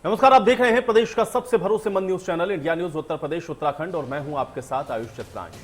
नमस्कार, आप देख रहे हैं प्रदेश का सबसे भरोसेमंद news channel India news Uttar Pradesh Uttarakhand और मैं हूं आपके साथ आयुष चतुरांश।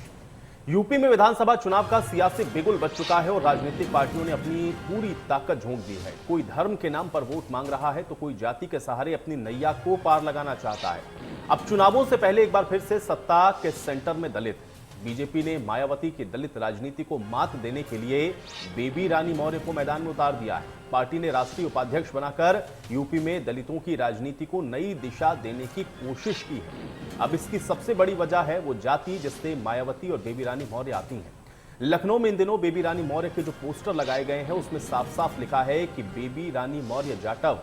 यूपी में विधानसभा चुनाव का सियासी बिगुल बज चुका है और राजनीतिक पार्टियों ने अपनी पूरी ताकत झोंक दी है। कोई धर्म के नाम पर वोट मांग रहा है तो कोई जाति के सहारे अपनी नैया को पार लगाना चाहता है। अब चुनावों से पहले एक बार फिर से सत्ता के सेंटर में दलित। बीजेपी ने मायावती की दलित राजनीति को मात देने के लिए बेबी रानी मौर्य को मैदान में उतार दिया है। पार्टी ने राष्ट्रीय उपाध्यक्ष बनाकर यूपी में दलितों की राजनीति को नई दिशा देने की कोशिश की है। अब इसकी सबसे बड़ी वजह है वो जाति जिससे मायावती और बेबी रानी मौर्य आती हैं। लखनऊ में इन दिनों बेबी रानी मौर्य के जो पोस्टर लगाए गए हैं उसमें साफ साफ लिखा है कि बेबी रानी मौर्य जाटव।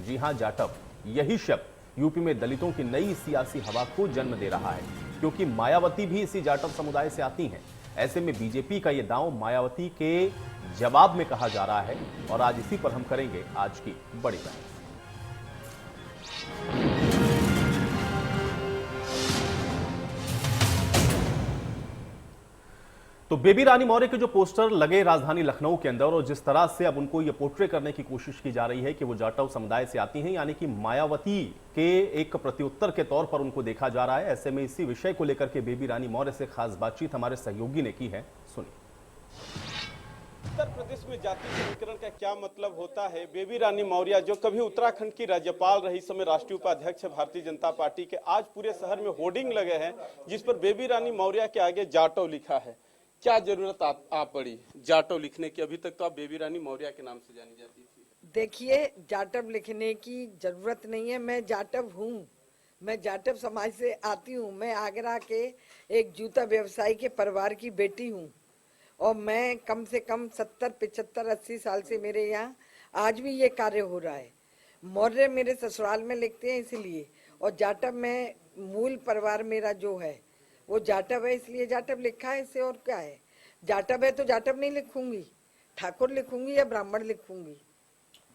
जी हां, जाटव। यही शब्द यूपी में दलितों की नई सियासी हवा को जन्म दे रहा है, क्योंकि मायावती भी इसी जाटव समुदाय से आती हैं। ऐसे में बीजेपी का यह दांव मायावती के जवाब में कहा जा रहा है और आज इसी पर हम करेंगे आज की बड़ी बहस। तो बेबी रानी मौर्य के जो पोस्टर लगे राजधानी लखनऊ के अंदर और जिस तरह से अब उनको ये पोर्ट्रे करने की कोशिश की जा रही है कि वो जाटव समुदाय से आती हैं, यानी कि मायावती के एक प्रत्युत्तर के तौर पर उनको देखा जा रहा है। ऐसे में इसी विषय को लेकर के बेबी रानी मौर्य से खास बातचीत हमारे सहयोगी ने की है, सुनिए। उत्तर प्रदेश में जाति समीकरण का क्या मतलब होता है? बेबी रानी मौर्य जो कभी उत्तराखंड की राज्यपाल रही, समय राष्ट्रीय उपाध्यक्ष भारतीय जनता पार्टी के, आज पूरे शहर में होर्डिंग लगे हैं जिस पर बेबी रानी मौर्य के आगे जाटव लिखा है। क्या जरूरत आ पड़ी जाटव लिखने की? अभी तक तो आप बेबी रानी मौर्य के नाम से जानी जाती थी। देखिए, जाटव लिखने की जरूरत नहीं है। मैं जाटव हूँ, मैं जाटव समाज से आती हूँ। मैं आगरा के एक जूता व्यवसायी के परिवार की बेटी हूँ और मैं कम से कम 70, 75, 80 साल से मेरे यहाँ आज भी ये कार्य हो रहा है। मौर्य मेरे ससुराल में लिखते हैं इसलिए, और जाटव में मूल परिवार मेरा जो है वो जाटव है, इसलिए जाटव लिखा है। इससे और क्या है? जाटव है तो जाटव नहीं लिखूंगी, ठाकुर लिखूंगी या ब्राह्मण लिखूंगी।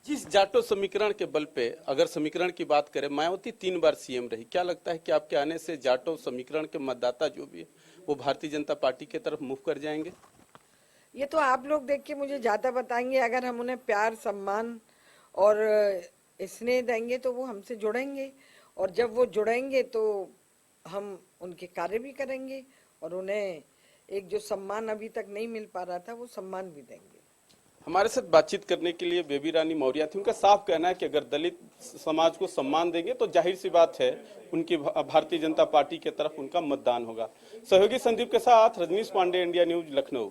जिस जाटव समीकरण के बल पे अगर समीकरण की बात करें, मायावती 3 बार सीएम रही। क्या लगता है कि आपके आने से जाटव समीकरण के मतदाता जो भी है वो भारतीय जनता पार्टी की तरफ मूव कर जाएंगे? ये तो आप लोग देख के मुझे ज्यादा बताएंगे। अगर हम उन्हें प्यार, सम्मान और स्नेह देंगे तो वो हमसे जुड़ेंगे, और जब वो जुड़ेंगे तो हम उनके कार्य भी करेंगे और उन्हें एक जो सम्मान अभी तक नहीं मिल पा रहा था वो सम्मान भी देंगे। हमारे साथ बातचीत करने के लिए बेबी रानी मौर्य थी। उनका साफ कहना है कि अगर दलित समाज को सम्मान देंगे तो जाहिर सी बात है उनकी भारतीय जनता पार्टी की तरफ उनका मतदान होगा। सहयोगी संदीप के साथ रजनीश पांडे, इंडिया न्यूज, लखनऊ।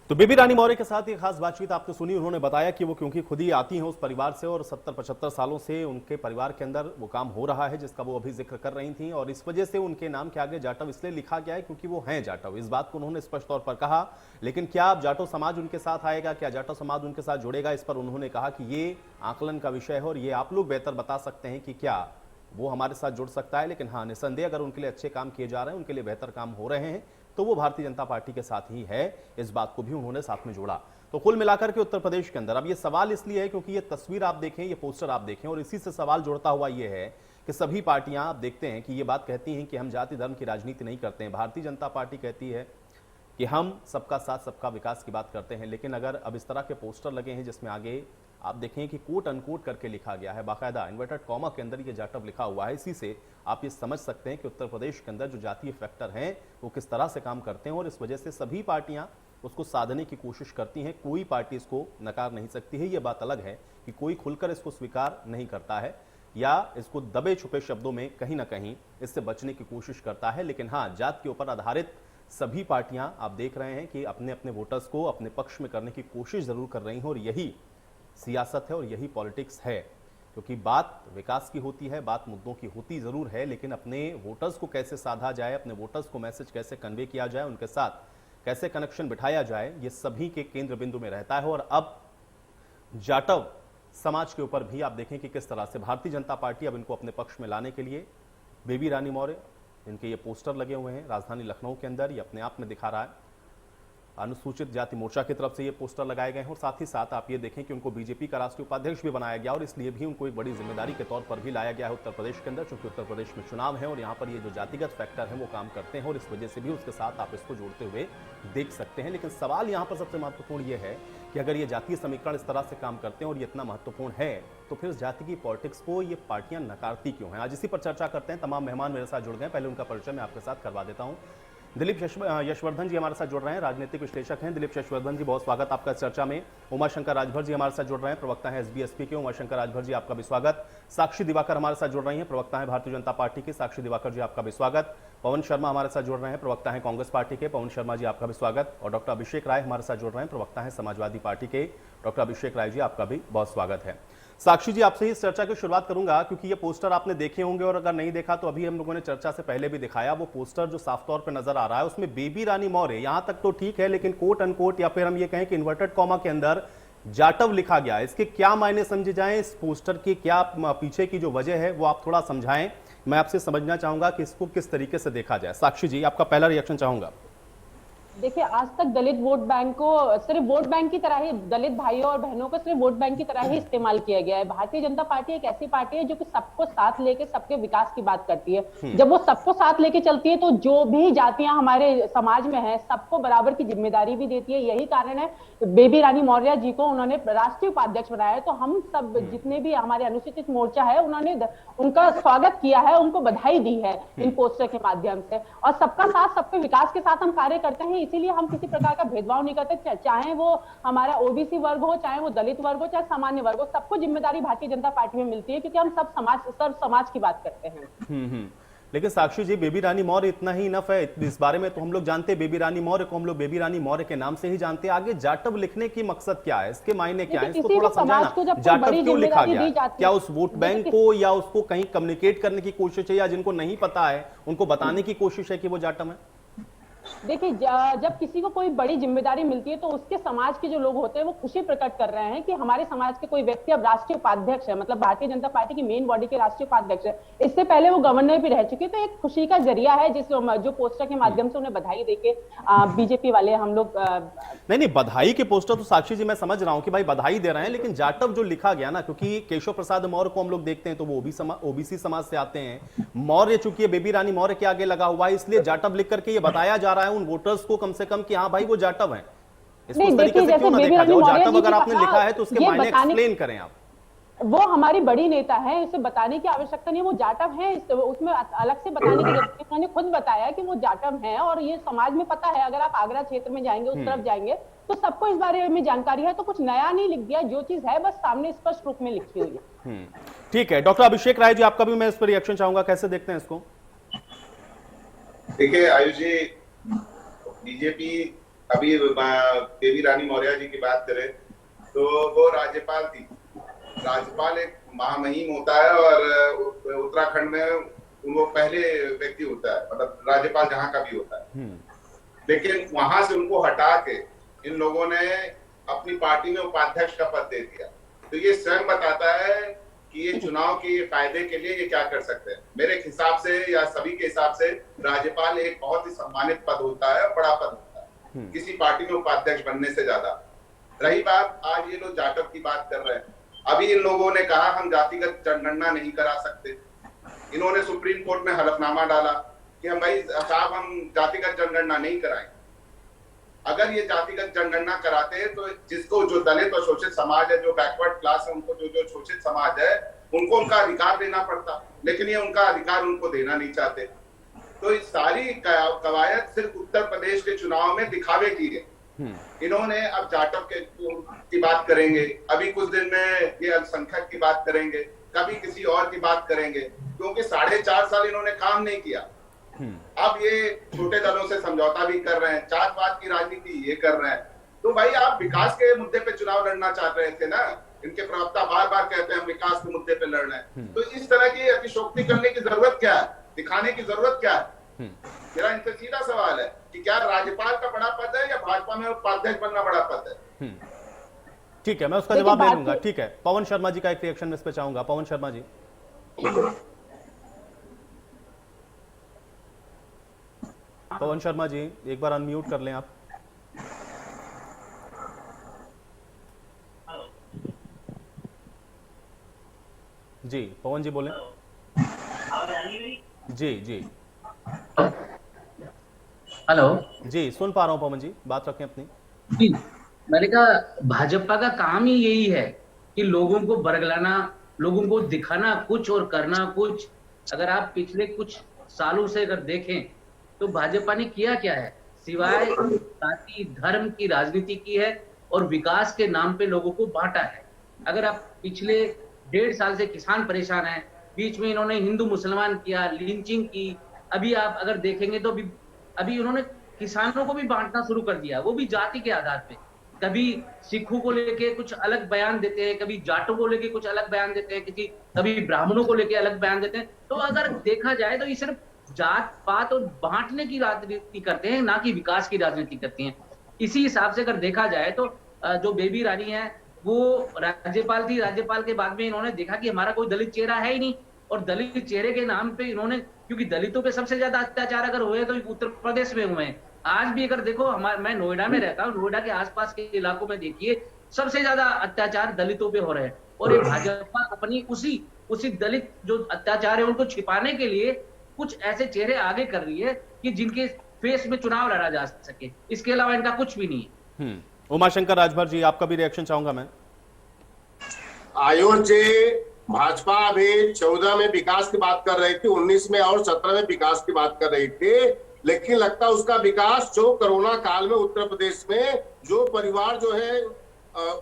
तो बेबी रानी मौर्य के साथ एक खास बातचीत आपने सुनी। उन्होंने बताया कि वो क्योंकि खुद ही आती हैं उस परिवार से और 70-75 सालों से उनके परिवार के अंदर वो काम हो रहा है जिसका वो अभी जिक्र कर रही थी, और इस वजह से उनके नाम के आगे जाटव इसलिए लिखा गया है क्योंकि वो हैं जाटव। इस बात को उन्होंने स्पष्ट तौर पर कहा। लेकिन क्या अब जाटव समाज उनके साथ आएगा, क्या जाटव समाज उनके साथ जुड़ेगा, इस पर उन्होंने कहा कि ये आकलन का विषय है और ये आप लोग बेहतर बता सकते हैं कि क्या वो हमारे साथ जुड़ सकता है। लेकिन हाँ, निसंदेह अगर उनके लिए अच्छे काम किए जा रहे हैं, उनके लिए बेहतर काम हो रहे हैं तो वो भारतीय जनता पार्टी के साथ ही है। इस बात को भी उन्होंने साथ में जोड़ा। तो कुल मिलाकर के उत्तर प्रदेश के अंदर अब ये सवाल इसलिए है क्योंकि ये तस्वीर आप देखें, ये पोस्टर आप देखें, और इसी से सवाल जुड़ता हुआ ये है कि सभी पार्टियां आप देखते हैं कि ये बात कहती हैं कि हम जाति धर्म की राजनीति नहीं करते हैं। भारतीय जनता पार्टी कहती है कि हम सबका साथ सबका विकास की बात करते हैं। लेकिन अगर अब इस तरह के पोस्टर लगे हैं जिसमें आगे आप देखें कि कोट अनकोट करके लिखा गया है, बाकायदा इन्वर्टेड कॉमा के अंदर ये जाटव लिखा हुआ है, इसी से आप ये समझ सकते हैं कि उत्तर प्रदेश के अंदर जो जातीय फैक्टर हैं वो किस तरह से काम करते हैं, और इस वजह से सभी पार्टियां उसको साधने की कोशिश करती हैं। कोई पार्टी इसको नकार नहीं सकती है। ये बात अलग है कि कोई खुलकर इसको स्वीकार नहीं करता है या इसको दबे छुपे शब्दों में कहीं ना कहीं इससे बचने की कोशिश करता है। लेकिन हाँ, जात के ऊपर आधारित सभी पार्टियां आप देख रहे हैं कि अपने अपने वोटर्स को अपने पक्ष में करने की कोशिश जरूर कर रही हैं, और यही सियासत है और यही पॉलिटिक्स है। क्योंकि बात विकास की होती है, बात मुद्दों की होती जरूर है, लेकिन अपने वोटर्स को कैसे साधा जाए, अपने वोटर्स को मैसेज कैसे कन्वे किया जाए, उनके साथ कैसे कनेक्शन बिठाया जाए, ये सभी के केंद्र बिंदु में रहता है। और अब जाटव समाज के ऊपर भी आप देखें कि किस तरह से भारतीय जनता पार्टी अब इनको अपने पक्ष में लाने के लिए बेबी रानी मौर्य, इनके ये पोस्टर लगे हुए हैं राजधानी लखनऊ के अंदर, ये अपने आप में दिखा रहा है अनुसूचित जाति मोर्चा की तरफ से ये पोस्टर लगाए गए हैं और साथ ही साथ आप ये देखें कि उनको बीजेपी का राष्ट्रीय उपाध्यक्ष भी बनाया गया और इसलिए भी उनको एक बड़ी जिम्मेदारी के तौर पर भी लाया गया है उत्तर प्रदेश के अंदर, क्योंकि उत्तर प्रदेश में चुनाव है और यहाँ पर ये जो जातिगत फैक्टर है वो काम करते हैं और इस वजह से भी उसके साथ आप इसको जोड़ते हुए देख सकते हैं। लेकिन सवाल यहाँ पर सबसे महत्वपूर्ण ये है कि अगर ये जातीय समीकरण इस तरह से काम करते हैं और ये इतना महत्वपूर्ण है तो फिर जाति की पॉलिटिक्स को ये पार्टियां नकारती क्यों हैं? आज इसी पर चर्चा करते हैं। तमाम मेहमान मेरे साथ जुड़ गए, पहले उनका परिचय मैं आपके साथ करवा देता हूं। दिलीप यशवर्धन जी हमारे साथ जुड़ रहे हैं, राजनीतिक विश्लेषक हैं। दिलीप यशवर्धन जी, बहुत स्वागत आपका चर्चा में। उमाशंकर राजभर जी हमारे साथ जुड़ रहे हैं, प्रवक्ता हैं एसबीएसपी के। उमाशंकर राजभर जी, आपका भी स्वागत। साक्षी दिवाकर हमारे साथ जुड़ रही हैं, प्रवक्ता हैं भारतीय जनता पार्टी के। साक्षी दिवाकर जी, आपका भी स्वागत। पवन शर्मा हमारे साथ जुड़ रहे हैं, प्रवक्ता हैं कांग्रेस पार्टी के। पवन शर्मा जी, आपका भी स्वागत। और डॉक्टर अभिषेक राय हमारे साथ जुड़ रहे हैं, प्रवक्ता हैं समाजवादी पार्टी के। डॉक्टर अभिषेक राय जी, आपका भी बहुत स्वागत है। साक्षी जी, आपसे इस चर्चा की शुरुआत करूंगा क्योंकि ये पोस्टर आपने देखे होंगे और अगर नहीं देखा तो अभी हम लोगों ने चर्चा से पहले भी दिखाया। वो पोस्टर जो साफ तौर पे नजर आ रहा है उसमें बेबी रानी मौर्य, यहां तक तो ठीक है, लेकिन कोट अनकोट या फिर हम ये कहें कि इन्वर्टेड कॉमा के अंदर जाटव लिखा गया। इसके क्या मायने समझे जाएं? इस पोस्टर की क्या पीछे की जो वजह है वो आप थोड़ा समझाएं। मैं आपसे समझना चाहूंगा कि इसको किस तरीके से देखा जाए। साक्षी जी, आपका पहला रिएक्शन चाहूंगा। देखिए, आज तक दलित वोट बैंक को सिर्फ वोट बैंक की तरह ही, दलित भाइयों और बहनों को सिर्फ वोट बैंक की तरह ही इस्तेमाल किया गया है। भारतीय जनता पार्टी एक ऐसी पार्टी है जो कि सबको साथ लेके सबके विकास की बात करती है। जब वो सबको साथ लेके चलती है तो जो भी जातियां हमारे समाज में हैं सबको बराबर की जिम्मेदारी भी देती है। यही कारण है बेबी रानी मौर्य जी को उन्होंने राष्ट्रीय उपाध्यक्ष बनाया है। तो हम सब जितने भी हमारे अनुसूचित मोर्चा है उन्होंने उनका स्वागत किया है, उनको बधाई दी है इन पोस्टर के माध्यम से। और सबका साथ सबके विकास के साथ हम कार्य करते हैं, इसीलिए हम किसी प्रकार का भेदभाव नहीं करते। चाहे वो हमारा ओबीसी वर्ग हो, चाहे वो दलित वर्ग हो, चाहे सामान्य वर्ग हो, सबको जिम्मेदारी भारतीय जनता पार्टी में मिलती है क्योंकि हम सब समाज की बात करते हैं। लेकिन साक्षी जी, बेबी रानी मौर्य इतना ही इनफ है? इस बारे में तो हम लोग जानते हैं, बेबी रानी मौर्य को हम लोग बेबी रानी मौर्य के नाम से ही जानते हैं। आगे जाटव लिखने की मकसद क्या है? इसके मायने क्या है? इसको थोड़ा समझाना। जाटव क्यों लिखा गया? क्या उस वोट बैंक को या उसको कहीं कम्युनिकेट करने की कोशिश है, या जिनको नहीं पता है उनको बताने की कोशिश है कि वो जाटव है? देखिए, जब किसी को कोई बड़ी जिम्मेदारी मिलती है तो उसके समाज के जो लोग होते हैं वो खुशी प्रकट कर रहे हैं कि हमारे समाज के कोई व्यक्ति अब राष्ट्रीय उपाध्यक्ष है, मतलब भारतीय जनता पार्टी की मेन बॉडी के राष्ट्रीय उपाध्यक्ष है। इससे पहले वो गवर्नर भी रह चुके, तो एक खुशी का जरिया है जो पोस्टर के माध्यम से उन्हें बधाई देके बीजेपी वाले हम लोग नहीं, बधाई के पोस्टर तो साक्षी जी मैं समझ रहा हूं कि भाई बधाई दे रहे हैं, लेकिन जाटव जो लिखा गया ना, क्योंकि केशव प्रसाद मौर्य को हम लोग देखते हैं तो वो ओबीसी समाज से आते हैं। मौर्य चूंकि है बेबी रानी मौर्य के आगे लगा हुआ है, इसलिए जाटव लिख करके ये बताया जा रहा है उन वोटर्स को कम से कम कि हाँ भाई वो जाटव हैं। इसको इस तरीके से क्यों ना देखा जाए? जाटव अगर आपने लिखा है तो उसके मायने एक्सप्लेन करें आप। वो हमारी बड़ी नेता है, इसे बताने की आवश्यकता नहीं है, वो जाटव है, उसमें अलग से बताने की जरूरत नहीं। उन्होंने खुद बताया कि वो जाटव है और ये समाज में पता है। अगर आप आगरा क्षेत्र में जाएंगे, उस तरफ जाएंगे तो सबको इस बारे में जानकारी है। तो कुछ नया नहीं लिख दिया, जो चीज है बस सामने स्पष्ट रूप में लिखी हुई है। ठीक है, डॉक्टर अभिषेक राय जी, आपका भी मैं इस पर रिएक्शन चाहूंगा, कैसे देखते हैं इसको? देखिए आयुष जी, बीजेपी अभी बेबी रानी मौर्य जी की बात करें तो वो राज्यपाल थी। राज्यपाल एक महामहिम होता है और उत्तराखंड में वो पहले व्यक्ति होता है, मतलब राज्यपाल जहां का भी होता है। लेकिन वहां से उनको हटा के इन लोगों ने अपनी पार्टी में उपाध्यक्ष का पद दे दिया। तो ये स्वयं बताता है कि ये चुनाव के फायदे के लिए ये क्या कर सकते हैं। मेरे हिसाब से या सभी के हिसाब से राज्यपाल एक बहुत ही सम्मानित पद होता है, बड़ा पद होता है किसी पार्टी में उपाध्यक्ष बनने से ज्यादा। रही बात, आज ये लोग जाटव की बात कर रहे हैं। अभी इन लोगों ने कहा हम जातिगत जनगणना नहीं करा सकते। इन्होंने सुप्रीम कोर्ट में हलफनामा डाला कि हम भाई साहब हम जातिगत जनगणना नहीं कराएंगे। अगर ये जातिगत जनगणना कराते हैं तो जिसको जो दलित और शोषित समाज है, जो बैकवर्ड क्लास है, उनको जो शोषित समाज है, उनको उनका अधिकार देना पड़ता। लेकिन ये उनका अधिकार उनको देना नहीं चाहते। तो इस सारी कवायद सिर्फ उत्तर प्रदेश के चुनाव में दिखावे की है। इन्होंने अब जाटव की बात करेंगे, अभी कुछ दिन में ये अल्पसंख्यक की बात करेंगे, कभी किसी और की बात करेंगे, क्योंकि 4.5 साल इन्होंने काम नहीं किया। अब ये छोटे दलों से समझौता भी कर रहे हैं, जातवाद की राजनीति ये कर रहे हैं। तो भाई आप विकास के मुद्दे पे चुनाव लड़ना चाह रहे थे ना। इनके प्रवक्ता बार बार कहते हैं हम विकास के मुद्दे पे लड़ रहे हैं। तो इस तरह की अतिशोक्ति करने की जरूरत क्या है, दिखाने की जरूरत क्या है? मेरा इनसे सीधा सवाल है कि क्या राज्यपाल का बड़ा पद है या भाजपा में उपाध्यक्ष बनना बड़ा पद है? ठीक है, मैं उसका जवाब दे दूंगा। ठीक है, पवन शर्मा जी का एक रिएक्शन इस पे चाहूंगा। पवन शर्मा जी। पवन शर्मा जी, एक बार अनम्यूट कर लें आप। जी पवन जी बोले। जी जी हेलो जी सुन पा रहा हूँ पवन जी, बात रखें अपनी। जी। मैंने कहा भाजपा का काम ही यही है कि लोगों को बरगलाना, लोगों को दिखाना कुछ और करना कुछ। अगर आप पिछले कुछ सालों से अगर देखें तो भाजपा ने किया क्या है, सिवाय जाति धर्म की राजनीति की है और विकास के नाम पे लोगों को बांटा है। अगर आप पिछले 1.5 साल से किसान परेशान है, बीच में इन्होंने हिंदू मुसलमान किया, लिंचिंग की। अभी आप अगर देखेंगे तो अभी उन्होंने किसानों को भी बांटना शुरू कर दिया, वो भी जाति के आधार पे। कभी सिखों को लेके कुछ अलग बयान देते हैं, कभी जाटों को लेके कुछ अलग बयान देते हैं, कभी ब्राह्मणों को लेके अलग बयान देते हैं। तो अगर देखा जाए तो ये सिर्फ जात पात और बांटने की राजनीति करते हैं, ना कि विकास की राजनीति करते हैं। इसी हिसाब से अगर देखा जाए तो जो बेबी रानी है वो राज्यपाल थी, राज्यपाल के बाद में इन्होंने देखा कि हमारा कोई दलित चेहरा है ही नहीं, और दलित चेहरे के नाम पे इन्होंने, क्योंकि दलितों पे सबसे ज्यादा अत्याचार अगर हुए तो उत्तर प्रदेश में हुए हैं। आज भी अगर देखो, मैं नोएडा में रहता हूँ, नोएडा के आसपास के इलाकों में देखिए सबसे ज्यादा अत्याचार दलितों पे हो रहे हैं। और ये भाजपा अपनी उसी दलित जो अत्याचार है उनको छिपाने के लिए कुछ ऐसे चेहरे आगे कर रही है कि जिनके फेस में चुनाव लड़ा जा सके। इसके अलावा इनका कुछ भी नहीं है। उमाशंकर राजभर जी, आपका भी रिएक्शन चाहूंगा मैं। आयोग जी, भाजपा अभी 14 में विकास की बात कर रही थी, 19 में और 17 में विकास की बात कर रही थी, लेकिन लगता है उसका विकास जो कोरोना काल में उत्तर प्रदेश में जो परिवार जो है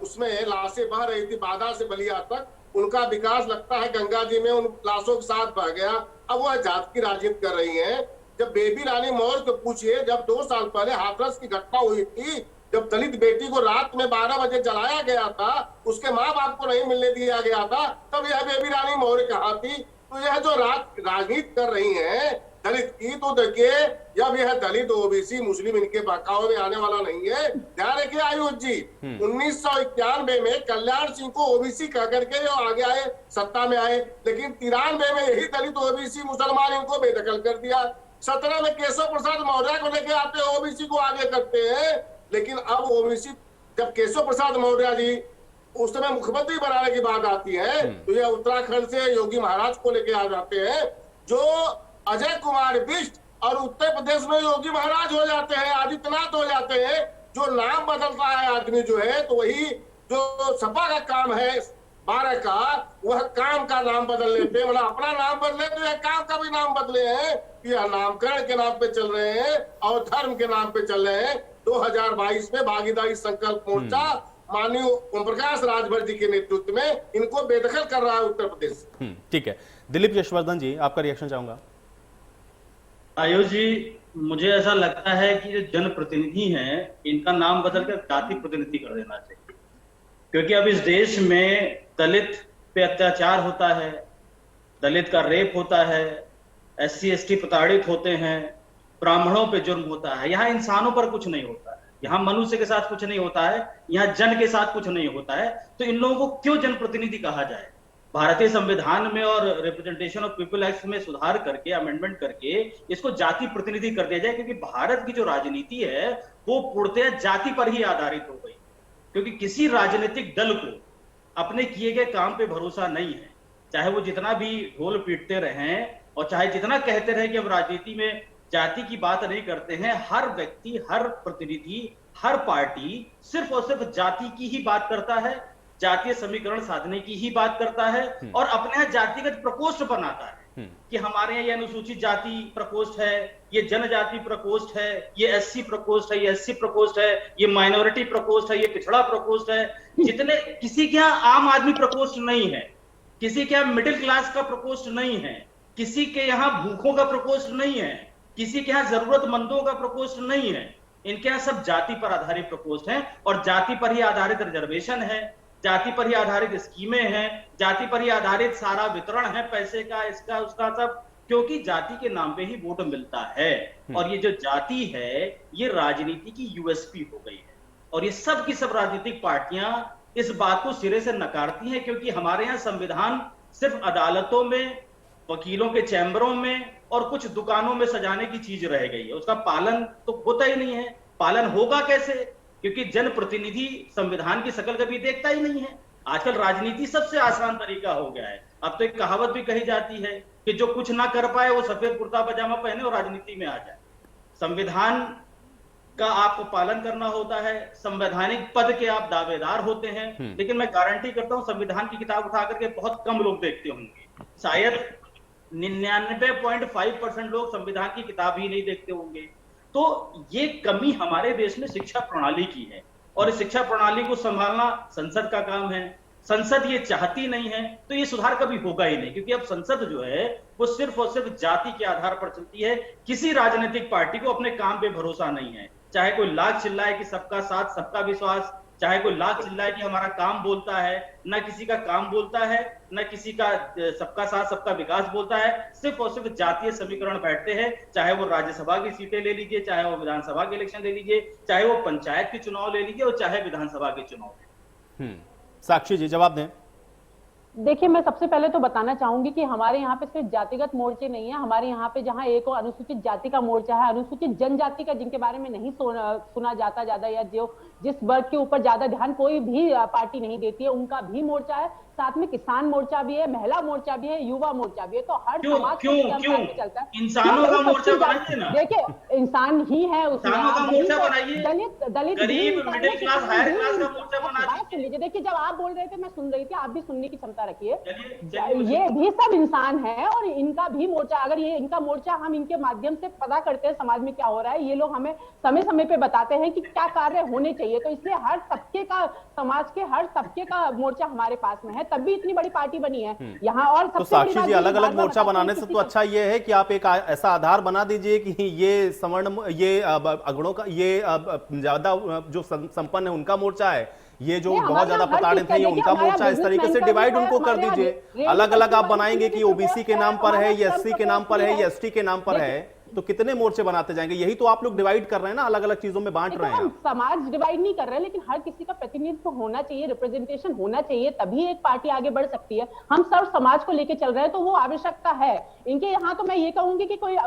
उसमें लाशें बह रही थी बादा से बलिया तक, उनका विकास लगता है गंगा जी में उन लाशों के साथ बह गया। अब वह जात की राजनीति कर रही है। जब बेबी रानी मौर्य को पूछिए, जब 2 साल पहले हाथरस की घटना हुई थी, जब दलित बेटी को रात में 12 बजे जलाया गया था, उसके माँ बाप को नहीं मिलने दिया गया था, तब यह बेबी रानी मौर्य कहाँ थी? तो यह जो राजनीति कर रही है दलित की, तो देखिए जब यह दलित ओबीसी मुस्लिम इनके बहकावे में आने वाला नहीं है। ध्यान रखिए आयुष जी, 1991 में कल्याण सिंह को ओबीसी कह करके जो आगे आए, सत्ता में आए, लेकिन 93 में यही दलित ओबीसी मुसलमान इनको बेदखल कर दिया। 17 में केशव प्रसाद मौर्य को लेके आते हैं, ओबीसी को आगे करते हैं। लेकिन अब ओबीसी, जब केशव प्रसाद मौर्य जी उस समय मुख्यमंत्री बनाने की बात आती है, तो यह उत्तराखंड से योगी महाराज को लेके आ जाते हैं, जो अजय कुमार बिष्ट, और उत्तर प्रदेश में योगी महाराज हो जाते हैं, आदित्यनाथ हो जाते हैं। जो नाम बदलता है आदमी जो है, तो वही जो सपा का काम है 12 का, वह काम का नाम बदल लेते हैं। मतलब अपना नाम बदले तो यह काम का भी नाम बदले हैं। यह नामकरण के नाम पे चल रहे हैं और धर्म के नाम पे चल रहे हैं। 2022 में भागीदारी संकल्प मोर्चा माननीय ओम प्रकाश राजभर जी के नेतृत्व में इनको बेदखल कर रहा है उत्तर प्रदेश। ठीक है, दिलीप यशवर्धन जी, आपका रिएक्शन चाहूंगा। आयुष जी, मुझे ऐसा लगता है कि जो जनप्रतिनिधि हैं, इनका नाम बदलकर जाति प्रतिनिधि कर देना चाहिए, क्योंकि अब इस देश में दलित पे अत्याचार होता है, दलित का रेप होता है, SC ST प्रताड़ित होते हैं, ब्राह्मणों पे जुर्म होता है। यहाँ इंसानों पर कुछ नहीं होता है, यहाँ मनुष्य के साथ कुछ नहीं होता है, यहाँ जन के साथ कुछ नहीं होता है। तो इन लोगों को क्यों जनप्रतिनिधि कहा जाए? भारतीय संविधान में और रिप्रेजेंटेशन ऑफ पीपल एक्ट में सुधार करके, अमेंडमेंट करके इसको जाति प्रतिनिधि कर दिया जाए, क्योंकि भारत की जो राजनीति है वो पूर्णतः जाति पर ही आधारित हो गई। क्योंकि किसी राजनीतिक दल को अपने किए गए काम पे भरोसा नहीं है, चाहे वो जितना भी ढोल पीटते रहें और चाहे जितना कहते रहे कि हम राजनीति में जाति की बात नहीं करते हैं। हर व्यक्ति, हर प्रतिनिधि, हर पार्टी सिर्फ और सिर्फ जाति की ही बात करता है, जातीय समीकरण साधने की ही बात करता है और अपने यहाँ जातिगत प्रकोष्ठ बनाता है कि हमारे यहाँ ये अनुसूचित जाति प्रकोष्ठ है, ये जनजाति प्रकोष्ठ है, ये SC प्रकोष्ठ है, ये SC प्रकोष्ठ है, ये माइनॉरिटी प्रकोष्ठ है, ये पिछड़ा प्रकोष्ठ है। जितने, किसी के यहाँ आम आदमी प्रकोष्ठ नहीं है, किसी के यहाँ मिडिल क्लास का प्रकोष्ठ नहीं है, किसी के यहाँ भूखों का प्रकोष्ठ नहीं है, किसी के यहाँ जरूरतमंदों का प्रकोष्ठ नहीं है। इनके यहाँ सब जाति पर आधारित प्रकोष्ठ हैं और जाति पर ही आधारित रिजर्वेशन है, जाति पर ही आधारित स्कीमें हैं, जाति पर ही आधारित सारा वितरण है पैसे का, इसका उसका सब, क्योंकि जाति के नाम पे ही वोट मिलता है। और ये जो जाति है ये राजनीति की USP हो गई है और ये सब की सब राजनीतिक पार्टियां इस बात को सिरे से नकारती हैं, क्योंकि हमारे यहाँ संविधान सिर्फ अदालतों में, वकीलों के चैम्बरों में और कुछ दुकानों में सजाने की चीज रह गई है। उसका पालन तो होता ही नहीं है। पालन होगा कैसे? क्योंकि जनप्रतिनिधि संविधान की शकल कभी देखता ही नहीं है। आजकल राजनीति सबसे आसान तरीका हो गया है। अब तो एक कहावत भी कही जाती है कि जो कुछ ना कर पाए वो सफेद कुर्ता पजामा पहने और राजनीति में आ जाए। संविधान का आपको पालन करना होता है, संवैधानिक पद के आप दावेदार होते हैं, लेकिन मैं गारंटी करता हूं संविधान की किताब उठा करके बहुत कम लोग देखते होंगे। शायद 99.5% लोग संविधान की किताब ही नहीं देखते होंगे। तो ये कमी हमारे देश में शिक्षा प्रणाली की है, और इस शिक्षा प्रणाली को संभालना संसद का काम है। संसद ये चाहती नहीं है तो ये सुधार कभी होगा ही नहीं, क्योंकि अब संसद जो है वो सिर्फ और सिर्फ जाति के आधार पर चलती है। किसी राजनीतिक पार्टी को अपने काम पे भरोसा नहीं है, चाहे कोई लाख चिल्लाए कि सबका साथ सबका विश्वास, चाहे कोई लाख चिल्लाए कि हमारा काम बोलता है, ना किसी का काम बोलता है, ना किसी का सबका साथ सबका विकास बोलता है। सिर्फ और सिर्फ जातीय समीकरण बैठते हैं, चाहे वो राज्यसभा की सीटें ले लीजिए, चाहे वो विधानसभा के इलेक्शन ले लीजिए, चाहे वो पंचायत के चुनाव ले लीजिए और चाहे विधानसभा के चुनाव। साक्षी जी जवाब दें। देखिए, मैं सबसे पहले तो बताना चाहूंगी कि हमारे यहाँ पे सिर्फ जातिगत मोर्चे नहीं है। हमारे यहाँ पे जहाँ एक और अनुसूचित जाति का मोर्चा है, अनुसूचित जनजाति का, जिनके बारे में नहीं सुना जाता ज्यादा, या जो जिस वर्ग के ऊपर ज्यादा ध्यान कोई भी पार्टी नहीं देती है, उनका भी मोर्चा है। साथ में किसान मोर्चा भी है, महिला मोर्चा भी है, युवा मोर्चा भी है। तो हर समाज क्यों चलता है। इंसानों का मोर्चा बनाइए ना। देखिए, इंसान ही है उसमें, इंसानों का मोर्चा बनाइए, दलित गरीब मिडिल क्लास हायर क्लास का मोर्चा बना दीजिए। देखिए, जब आप बोल रहे थे मैं सुन रही थी, आप भी सुनने की क्षमता रखिए। ये भी सब इंसान है और इनका भी मोर्चा, अगर ये इनका मोर्चा हम इनके माध्यम से पता करते हैं समाज में क्या हो रहा है, ये लोग हमें समय समय पे बताते हैं कि क्या कार्य होने चाहिए। तो इसलिए हर तबके का, समाज के हर तबके का मोर्चा हमारे पास में है, तभी इतनी बड़ी पार्टी बनी है यहाँ। और तो साक्षी जी, अलग अलग मोर्चा बनाने से तो अच्छा ये है कि आप एक ऐसा आधार बना दीजिए कि ये सवर्ण, ये अगड़ों का, ये ज्यादा जो संपन्न है उनका मोर्चा है, ये जो बहुत ज्यादा प्रताड़ित है ये उनका मोर्चा। इस तरीके से डिवाइड उनको कर दीजिए। अलग अलग आप बनाएंगे कि ओबीसी के नाम पर है, ये एससी के नाम पर है, ये एसटी के नाम पर है, तो कितने मोर्चे बनाते जाएंगे? यही तो आप लोग डिवाइड कर रहे हैं ना, अलग अलग चीजों में बांट रहे हैं। हम समाज डिवाइड नहीं कर रहे, लेकिन हर किसी का प्रतिनिधित्व होना चाहिए, रिप्रेजेंटेशन होना चाहिए, तभी एक पार्टी आगे बढ़ सकती है। हम सर्व समाज को लेकर चल रहे हैं, तो वो आवश्यकता है। इनके यहाँ तो मैं ये कहूंगी कि कोई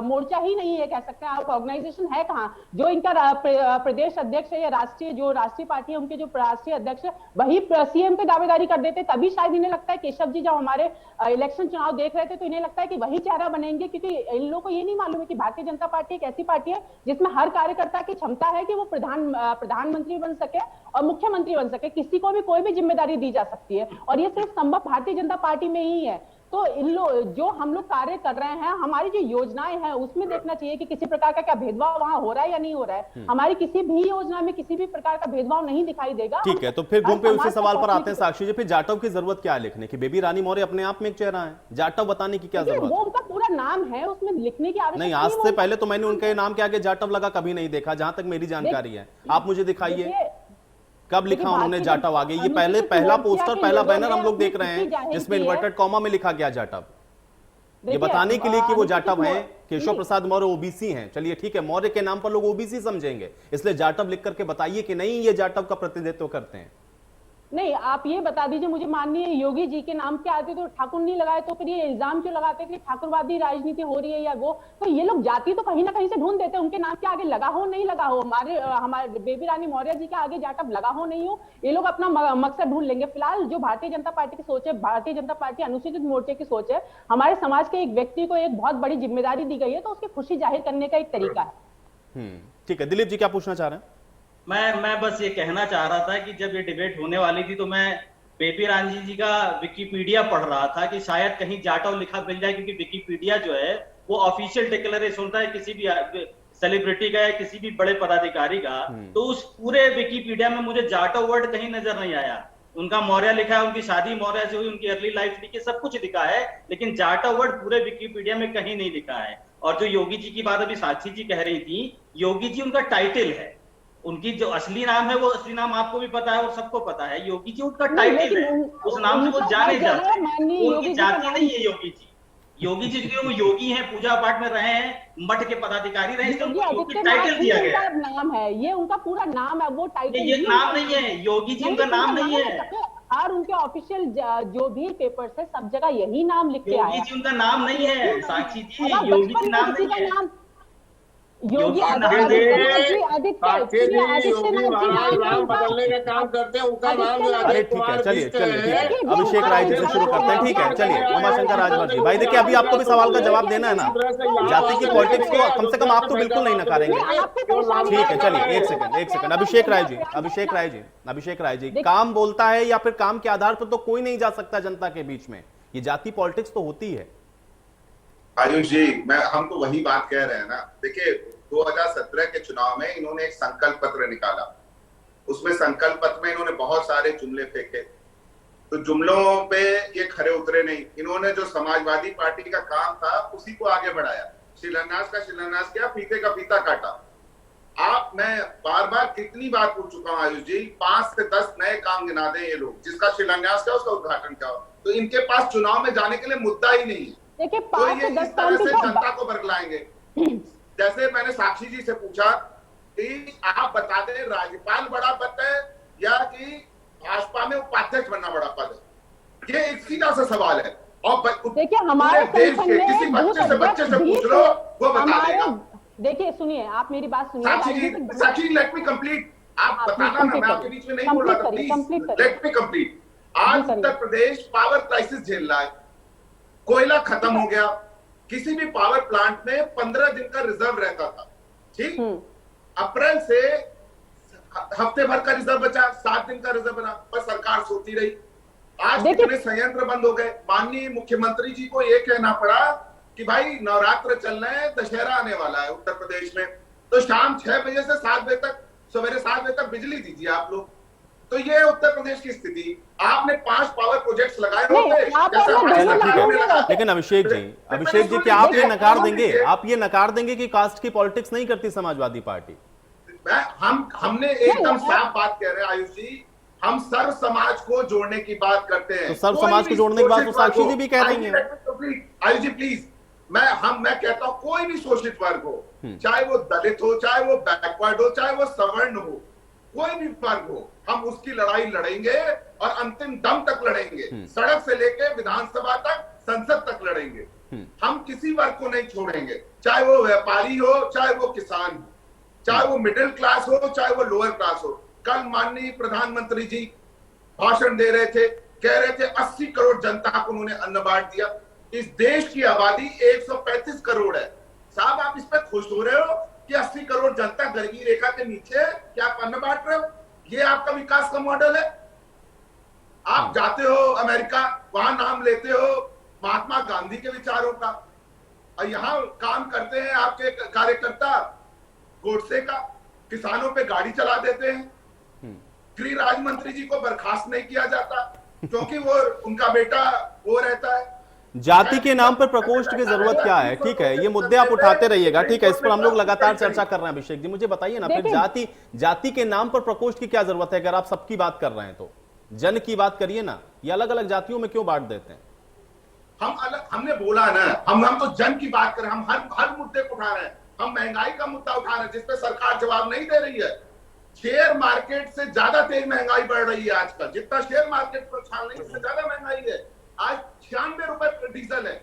मोर्चा ही नहीं है, कह सकते हैं आप। ऑर्गेनाइजेशन है कहाँ? जो इनका प्रदेश अध्यक्ष है या राष्ट्रीय पार्टी है, उनके जो राष्ट्रीय अध्यक्ष है वही सीएम पे दावेदारी कर देते, तभी शायद इन्हें लगता है, केशव जी जब हमारे इलेक्शन चुनाव देख रहे थे तो इन्हें लगता है कि वही चेहरा बनेंगे, क्योंकि इन लोगों को ये नहीं मालूम है कि भारतीय जनता पार्टी एक ऐसी पार्टी है जिसमें हर कार्यकर्ता की क्षमता है कि वो प्रधानमंत्री बन सके और मुख्यमंत्री बन सके। किसी को भी कोई भी जिम्मेदारी दी जा सकती है, और ये सिर्फ संभव भारतीय जनता पार्टी में ही है। तो इन लोग जो हम लोग कार्य कर रहे हैं, हमारी जो योजनाएं हैं उसमें देखना चाहिए कि किसी प्रकार का क्या भेदभाव वहां हो रहा है या नहीं हो रहा है। हमारी किसी भी योजना में किसी भी प्रकार का भेदभाव नहीं दिखाई देगा। ठीक है, तो फिर घूम पे उसी सवाल पर आते हैं साक्षी जी। फिर जाटव की जरूरत क्या है लिखने की? बेबी रानी मौर्य अपने आप में एक चेहरा है, जाटव बताने की क्या जरूरत? वो उनका पूरा नाम है, उसमें लिखने की आवश्यकता नहीं। आज से पहले तो मैंने उनके नाम के आगे जाटव लगा कभी नहीं देखा, जहां तक मेरी जानकारी है। आप मुझे दिखाइए कब लिखा उन्होंने जाटव आगे। ये पहला पोस्टर, पहला बैनर हम लोग देख रहे हैं जिसमें इन्वर्टेड कॉमा में लिखा गया जाटव, ये बताने के लिए कि वो जाटव हैं। केशव प्रसाद मौर्य ओबीसी हैं, चलिए ठीक है, मौर्य के नाम पर लोग ओबीसी समझेंगे, इसलिए जाटव लिख करके बताइए कि नहीं ये जाटव का प्रतिनिधित्व करते हैं। नहीं, आप ये बता दीजिए मुझे, माननीय योगी जी के नाम के आते तो ठाकुर नहीं लगाए, तो फिर ये इल्जाम क्यों लगाते कि ठाकुरवादी राजनीति हो रही है या वो? तो ये लोग जाति तो कहीं ना कहीं से ढूंढ देते हैं, उनके नाम के आगे लगा हो नहीं लगा हो, हमारे बेबी रानी मौर्य जी के आगे जाटव लगा हो नहीं हो, ये लोग अपना मकसद ढूंढ लेंगे। फिलहाल जो भारतीय जनता पार्टी की सोच है, भारतीय जनता पार्टी अनुसूचित मोर्चे की सोच है, हमारे समाज के एक व्यक्ति को एक बहुत बड़ी जिम्मेदारी दी गई है, तो उसकी खुशी जाहिर करने का एक तरीका है। ठीक है, दिलीप जी क्या पूछना चाह रहे हैं? मैं बस ये कहना चाह रहा था कि जब ये डिबेट होने वाली थी तो मैं बेबी रानी जी का विकिपीडिया पढ़ रहा था कि शायद कहीं जाटव लिखा मिल जाए, क्योंकि विकिपीडिया जो है वो ऑफिशियल डिक्लेरेशन होता है किसी भी सेलिब्रिटी का या किसी भी बड़े पदाधिकारी का। तो उस पूरे विकिपीडिया में मुझे जाटव वर्ड कहीं नजर नहीं आया। उनका मौर्य लिखा है, उनकी शादी मौर्य से हुई, उनकी अर्ली लाइफ लिखी, सब कुछ लिखा है, लेकिन जाटव वर्ड पूरे विकिपीडिया में कहीं नहीं लिखा है। और जो योगी जी की बात अभी साक्षी जी कह रही थी, योगी जी उनका टाइटल है, उनकी जो असली नाम है वो असली नाम आपको भी पता है और सबको पता है। योगी जी उनका टाइटल है, उस नाम से वो जाने जाते हैं, उनकी जाति नहीं है योगी जी। योगी जी जो योगी हैं, पूजा पाठ में रहे हैं, मठ के पदाधिकारी रहे, इसलिए उनको टाइटल दिया गया है। नाम है ये, उनका पूरा नाम है, वो टाइटल ये नाम नहीं है, योगी जी उनका नाम नहीं है। और उनके ऑफिशियल जो भी पेपर्स है सब जगह यही नाम लिख के आया है। योगी जी उनका नाम नहीं है साक्षी जी, योगी जी नाम नहीं है। योगी साक्षी जी, आदित्यनाथ जी, साक्षी जी, योगी आदित्यनाथ महाराज जी नाम बदलने का काम करते हैं, उनका नाम आदित्यनाथ- अरे अजय ठीक है, कुमार चलिए बिष्ट चलिए ठीक है। है, अभिषेक राय जी से शुरू करते हैं। ठीक है, चलिए उमाशंकर राजभर जी, भाई देखिए अभी आपको भी सवाल का जवाब देना है ना, जाति की पॉलिटिक्स को कम से कम आप तो बिल्कुल नहीं नकारेंगे। ठीक है, चलिए एक सेकंड, अभिषेक राय जी, काम बोलता है या फिर काम के आधार पर तो कोई नहीं जा सकता जनता के बीच में, ये जाति पॉलिटिक्स तो होती है। आयुष जी, हम तो वही बात कह रहे हैं ना। देखिए 2017 के चुनाव में इन्होंने एक संकल्प पत्र निकाला, उसमें संकल्प पत्र में इन्होंने बहुत सारे जुमले फेंके, तो जुमलों पे ये खरे उतरे नहीं। इन्होंने जो समाजवादी पार्टी का काम था उसी को आगे बढ़ाया, शिलान्यास का शिलान्यास किया, फीते का फीता काटा। मैं बार बार कितनी बार पूछ चुका हूं आयुष जी, 5 से 10 नए काम गिना दें ये लोग, जिसका शिलान्यास क्या उसका उद्घाटन क्या हो, तो इनके पास चुनाव में जाने के लिए मुद्दा ही नहीं है। देखिए तो ये इस तरह से जनता को बरगलाएंगे। जैसे मैंने साक्षी जी से पूछा कि आप बता दें राज्यपाल बड़ा पद है या कि भाजपा में उपाध्यक्ष बनना बड़ा पद है, ये एक सीधा सा सवाल है। और देखिए हमारे देश के किसी बच्चे से पूछ लो, वो बता देगा। देखिए सुनिए, आप मेरी बात सुनिए। साक्षी जी, लेट मी कंप्लीट। आप बताना ना, मैं आपके बीच में नहीं बोल रहा था, प्लीज लेट मी कंप्लीट। आज उत्तर प्रदेश पावर क्राइसिस झेल रहा है, कोयला खत्म हो गया, किसी भी पावर प्लांट में 15 दिन का रिजर्व रहता था, ठीक, अप्रैल से हफ्ते भर का रिजर्व बचा, 7 दिन का रिजर्व बना, पर सरकार सोती रही। आज कितने संयंत्र बंद हो गए। माननीय मुख्यमंत्री जी को ये कहना पड़ा कि भाई नवरात्र चल रहे हैं, दशहरा आने वाला है उत्तर प्रदेश में, तो शाम 6 बजे से 7 बजे तक, सवेरे 7 बजे तक बिजली दीजिए आप लोग। तो ये उत्तर प्रदेश की स्थिति। आपने 5 पावर प्रोजेक्ट्स लगाए होते। लेकिन अभिषेक जी क्या आप ये नकार देंगे, आप ये नकार देंगे कि कास्ट की पॉलिटिक्स नहीं करती समाजवादी पार्टी? हमने एकदम साफ बात कह रहे हैं आयुष जी, हम सर्व समाज को जोड़ने की बात करते हैं। तो सर्व समाज को जोड़ने की बात तो साक्षी जी भी कह रही हैं। आयुष जी प्लीज, मैं कहता हूं कोई भी शोषित वर्ग हो, चाहे वो दलित हो, चाहे वो बैकवर्ड हो, चाहे वो सवर्ण हो, कोई भी वर्ग हो, हम उसकी लड़ाई लड़ेंगे और अंतिम दम तक लड़ेंगे। सड़क से लेके विधानसभा तक, संसद तक लड़ेंगे। हम किसी वर्ग को नहीं छोड़ेंगे, चाहे वो व्यापारी हो, चाहे वो किसान हो, चाहे वो मिडिल क्लास हो, चाहे वो लोअर क्लास हो। कल माननीय प्रधानमंत्री जी भाषण दे रहे थे, कह रहे थे 80 करोड़ जनता को उन्होंने अन्न बांट दिया। इस देश की आबादी 135 करोड़ है। साहब आप इस पर खुश हो रहे हो कि 80 करोड़ जनता गरीबी रेखा के नीचे, क्या आप अन्न बांट रहे हो? ये आपका विकास का मॉडल है? आप जाते हो अमेरिका, वहां नाम लेते हो महात्मा गांधी के विचारों का, और यहाँ काम करते हैं आपके कार्यकर्ता गोडसे का, किसानों पे गाड़ी चला देते हैं। गृह राज्य मंत्री जी को बर्खास्त नहीं किया जाता क्योंकि वो उनका बेटा वो रहता है। जाति के नाम पर प्रकोष्ठ की जरूरत क्या है? ठीक है, ये मुद्दे आप उठाते रहिएगा, ठीक है, इस पर हम लोग लगातार चर्चा कर रहे हैं। अभिषेक जी मुझे बताइए ना, फिर जाति के नाम पर प्रकोष्ठ की क्या जरूरत है? अगर आप सबकी बात कर रहे हैं तो जन की बात करिए ना, ये अलग अलग जातियों में क्यों बांट देते हैं? हमने बोला ना, हम तो जन की बात कर रहे हैं, हम हर मुद्दे को उठा रहे हैं। हम महंगाई का मुद्दा उठा रहे हैं जिसपे सरकार जवाब नहीं दे रही है। शेयर मार्केट से ज्यादा तेज महंगाई बढ़ रही है आजकल, जितना शेयर मार्केट पर छाल नहीं उससे ज्यादा महंगाई है। आज 96 रुपए डीजल है,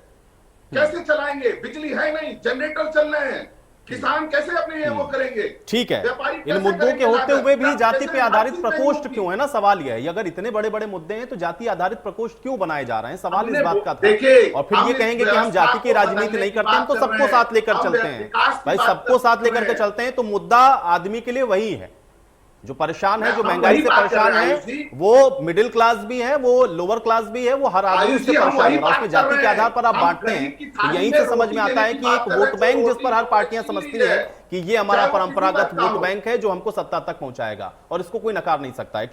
कैसे चलाएंगे? बिजली है नहीं, जनरेटर चल रहे हैं, किसान कैसे अपने ये वो करेंगे? ठीक है, इन मुद्दों के होते हुए भी जाति पे आधारित प्रकोष्ठ क्यों है ना, सवाल यह है। अगर इतने बड़े बड़े मुद्दे हैं तो जाति आधारित प्रकोष्ठ क्यों बनाए जा रहे हैं? सवाल इस बात का था। और फिर ये कहेंगे कि हम जाति की राजनीति नहीं करते, हम तो सबको साथ लेकर चलते हैं। भाई सबको साथ लेकर के चलते हैं तो मुद्दा आदमी के लिए वही है, जो परेशान है, जो महंगाई से परेशान है, वो मिडिल क्लास भी है, वो लोअर क्लास भी है, वो हर आदमी से परेशान है। और उसमें जाति के आधार पर आप बांटते हैं, तो यहीं से समझ में आता है कि एक वोट बैंक जिस पर हर पार्टियां समझती है कि ये हमारा परंपरागत वोट बैंक है जो हमको सत्ता तक पहुंचाएगा, और इसको कोई नकार नहीं सकता है।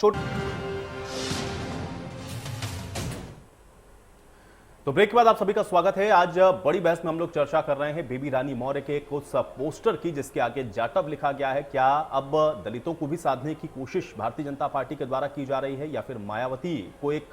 तो ब्रेक के बाद आप सभी का स्वागत है। आज बड़ी बहस में हम लोग चर्चा कर रहे हैं बेबी रानी मौर्य के उस पोस्टर की जिसके आगे जाटव लिखा गया है। क्या अब दलितों को भी साधने की कोशिश भारतीय जनता पार्टी के द्वारा की जा रही है, या फिर मायावती को एक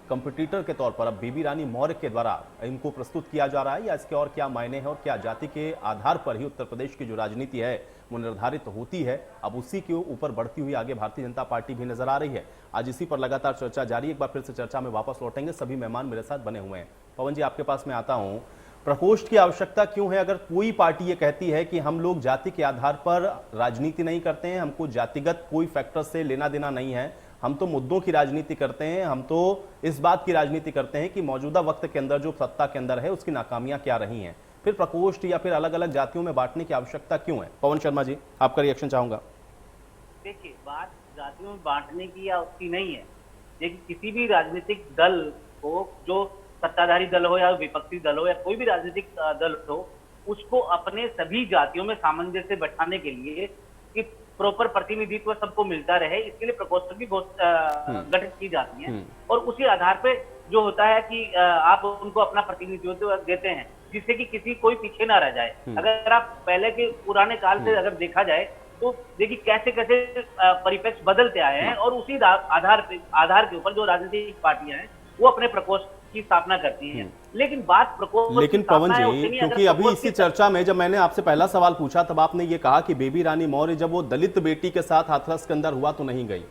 कंपटीटर के तौर पर अब बेबी रानी मौर्य के द्वारा इनको प्रस्तुत किया जा रहा है, या इसके और क्या मायने हैं? और क्या जाति के आधार पर ही उत्तर प्रदेश की जो राजनीति है वो निर्धारित होती है? अब उसी के ऊपर बढ़ती हुई आगे भारतीय जनता पार्टी भी नजर आ रही है। आज इसी पर लगातार चर्चा जारी। एक बार फिर से चर्चा में वापस लौटेंगे, सभी मेहमान मेरे साथ बने हुए हैं। पवन जी आपके पास मैं आता हूं। प्रकोष्ठ की आवश्यकता क्यों है? अगर कोई पार्टी ये कहती है कि हम लोग जाति के आधार पर राजनीति नहीं करते हैं, हमको जातिगत कोई फैक्टर से लेना देना नहीं है, हम तो मुद्दों की राजनीति करते हैं, हम तो इस बात की राजनीति करते हैं कि मौजूदा वक्त के अंदर जो सत्ता के अंदर है उसकी नाकामियां क्या रही हैं, फिर प्रकोष्ठ या फिर अलग अलग जातियों में बांटने की आवश्यकता क्यों है? पवन शर्मा जी, आपका रिएक्शन चाहूंगा। देखिए, बात जातियों में बांटने की या उसकी नहीं है। देखिए, किसी भी राजनीतिक दल को, जो सत्ताधारी दल हो या विपक्षी दल हो या कोई भी राजनीतिक दल हो, उसको अपने सभी जातियों में सामंजस्य बैठाने के लिए कि प्रॉपर प्रतिनिधित्व सबको मिलता रहे, इसके लिए प्रकोष्ठ की गठित की जाती है। और उसी आधार पे जो होता है कि आप उनको अपना प्रतिनिधित्व देते हैं, जिससे कि किसी कोई पीछे ना रह जाए। अगर आप पहले के पुराने काल से अगर देखा जाए तो देखिए कैसे कैसे परिप्रेक्ष्य बदलते आए हैं, और उसी आधार के ऊपर जो राजनीतिक पार्टियां हैं वो अपने प्रकोष्ठ की स्थापना करती हैं। लेकिन बात प्रकोष्ठ, लेकिन पवन जी, क्योंकि अभी इसी चर्चा में जब मैंने आपसे पहला सवाल पूछा तब आपने ये कहा कि बेबी रानी मौर्य जब वो दलित बेटी के साथ हाथरस के अंदर हुआ तो नहीं गई।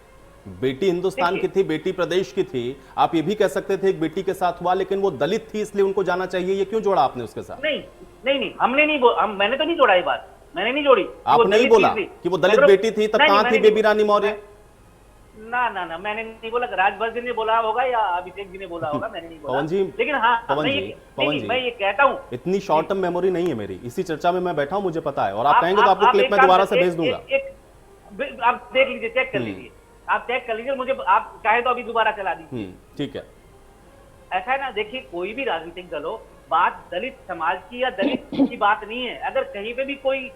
बेटी हिंदुस्तान की थी, बेटी प्रदेश की थी, आप ये भी कह सकते थे एक बेटी के साथ हुआ, लेकिन वो दलित थी इसलिए उनको जाना चाहिए, ये क्यों जोड़ा आपने उसके साथ? नहीं, हमने नहीं, मैंने तो नहीं जोड़ा ये बात, मैंने नहीं जोड़ी। आप नहीं बोला कि वो दलित बेटी थी, तब कहां थी बेबी रानी मौर्य? ना, मैंने नहीं बोला। राजभर जी ने बोला होगा या अभिषेक जी ने बोला होगा, मैंने नहीं बोला। पवन जी, लेकिन हाँ, पवन जी, मैं ये कहता हूँ, इतनी शॉर्ट टर्म मेमोरी नहीं है मेरी, इसी चर्चा में मैं बैठा हूँ, मुझे पता है, और आप कहेंगे तो आपको क्लिप में दोबारा से भेज दूंगा। आप देख लीजिए, चेक कर लीजिए, आप चेक कर लीजिए, मुझे आप चाहे तो अभी दोबारा चला दीजिए। ठीक है। ऐसा है ना, देखिए, कोई भी राजनीतिक दल हो, बात दलित समाज की या दलित की बात नहीं है। अगर कहीं पे भी कोई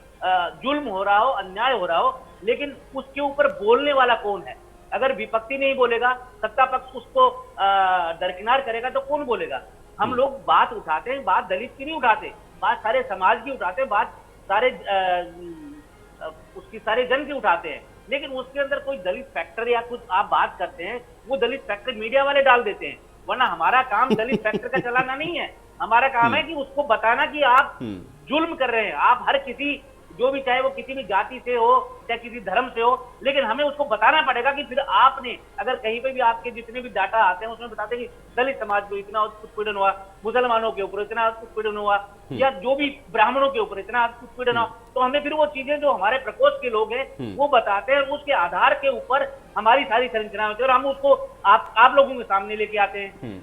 जुल्म हो रहा हो, अन्याय हो रहा हो, लेकिन उसके ऊपर बोलने वाला कौन है? अगर विपक्षी नहीं बोलेगा, सत्ता पक्ष उसको दरकिनार करेगा, तो कौन बोलेगा? हम लोग बात उठाते हैं, बात दलित की नहीं उठाते, बात सारे समाज की उठाते हैं, बात सारे उसकी सारे जन की उठाते हैं। लेकिन उसके अंदर कोई दलित फैक्टर या कुछ आप बात करते हैं, वो दलित फैक्टर मीडिया वाले डाल देते हैं, वरना हमारा काम दलित फैक्टर का चलाना नहीं है। हमारा काम है कि उसको बताना कि आप जुल्म कर रहे हैं। आप हर किसी, जो भी, चाहे वो किसी भी जाति से हो चाहे किसी धर्म से हो, लेकिन हमें उसको बताना पड़ेगा कि फिर आपने, अगर कहीं पे भी आपके जितने भी डाटा आते हैं उसमें बताते हैं कि दलित समाज को इतना उत्पीड़न हुआ, मुसलमानों के ऊपर इतना उत्पीड़न हुआ, या जो भी ब्राह्मणों के ऊपर इतना उत्पीड़न हुआ, तो हमें फिर वो चीजें जो हमारे प्रकोष्ठ के लोग हैं वो बताते हैं, उसके आधार के ऊपर हमारी सारी संरचना होती है, और हम उसको आप लोगों के सामने लेके आते हैं।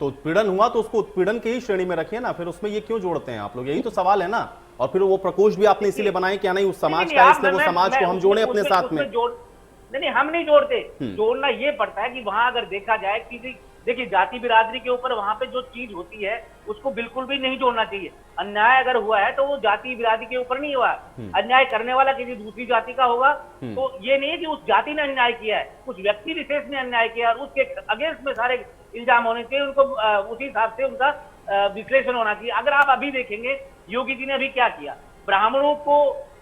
तो उत्पीड़न हुआ तो उसको उत्पीड़न की ही श्रेणी में रखिए ना, फिर उसमें ये क्यों जोड़ते हैं आप लोग? यही तो सवाल है ना। और फिर वो प्रकोष्ठ भी आपने इसीलिए बनाए क्या? नहीं, उस समाज का, इसलिए वो समाज को हम जोड़े अपने साथ में। नहीं, हम नहीं जोड़ते। जोड़ना ये पड़ता है कि वहां अगर देखा जाए कि देखिए, जाति बिरादरी के ऊपर वहां पे जो चीज होती है उसको बिल्कुल भी नहीं जोड़ना चाहिए। अन्याय अगर हुआ है तो वो जाति बिरादरी के ऊपर नहीं हुआ, अन्याय करने वाला किसी दूसरी जाति का होगा। तो ये नहीं है कि उस जाति ने अन्याय किया है, उस व्यक्ति विशेष ने अन्याय किया है, उसके अगेंस्ट में सारे इल्जाम होने चाहिए, उनको उसी हिसाब से उनका विश्लेषण होना चाहिए। अगर आप अभी देखेंगे, योगी जी ने अभी क्या किया, ब्राह्मणों को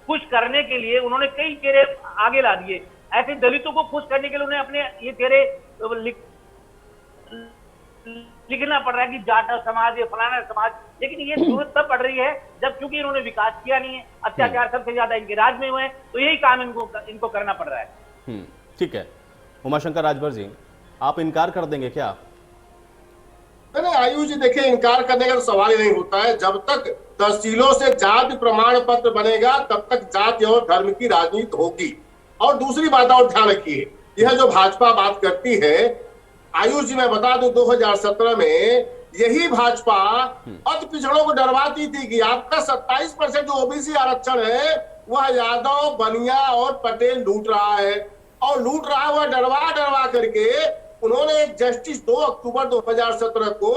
खुश करने के लिए उन्होंने कई चेहरे आगे ला दिए। ऐसे दलितों को खुश करने के लिए उन्हें अपने ये चेहरे लिखना पड़ रहा है कि जाट समाज है, फलाना समाज। लेकिन ये जरूरत तब पड़ रही है जब, क्योंकि इन्होंने विकास किया नहीं है, अत्याचार सबसे ज्यादा इनके राज में हुए हैं, तो यही काम इनको करना पड़ रहा है। ठीक है। उमाशंकर राजभर जी, आप इनकार कर देंगे क्या? नहीं, आयुष जी, देखिए, इनकार करने का तो सवाल ही नहीं होता है। जब तक तहसीलों से जाति प्रमाण पत्र बनेगा तब तक जाति और धर्म की राजनीति होगी। और दूसरी बात और ध्यान रखिए, यह जो भाजपा बात करती है, आयुष जी, मैं बता दूं 2017 में यही भाजपा अति पिछड़ों को डरवाती थी कि आपका 27% जो ओबीसी आरक्षण है वह यादव, बनिया और पटेल लूट रहा है, और लूट रहा है वह डरवा करके उन्होंने एक जस्टिस 2 अक्टूबर 2017 को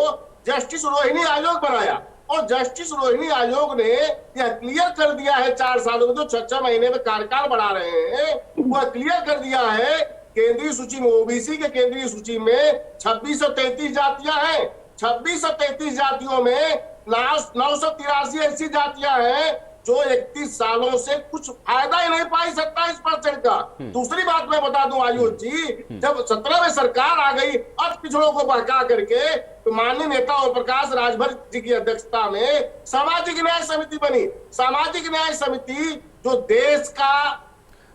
जस्टिस रोहिणी आयोग बनाया, और जस्टिस रोहिणी आयोग ने यह क्लियर कर दिया है 4 सालों में, जो 6 महीने में कार्यकाल बढ़ा रहे हैं, वह क्लियर कर दिया है केंद्रीय सूची में, ओबीसी के केंद्रीय सूची में 2633 जातियां हैं। 2633 जातियों में 983 ऐसी जातियां हैं जो 31 सालों से कुछ फायदा ही नहीं पाई 27% का। दूसरी बात मैं बता दूं आयुष जी, जब 17 में सरकार आ गई अति पिछड़ों को बहका करके, तो माननीय नेता ओम प्रकाश राजभर जी की अध्यक्षता में सामाजिक न्याय समिति बनी। सामाजिक न्याय समिति जो देश का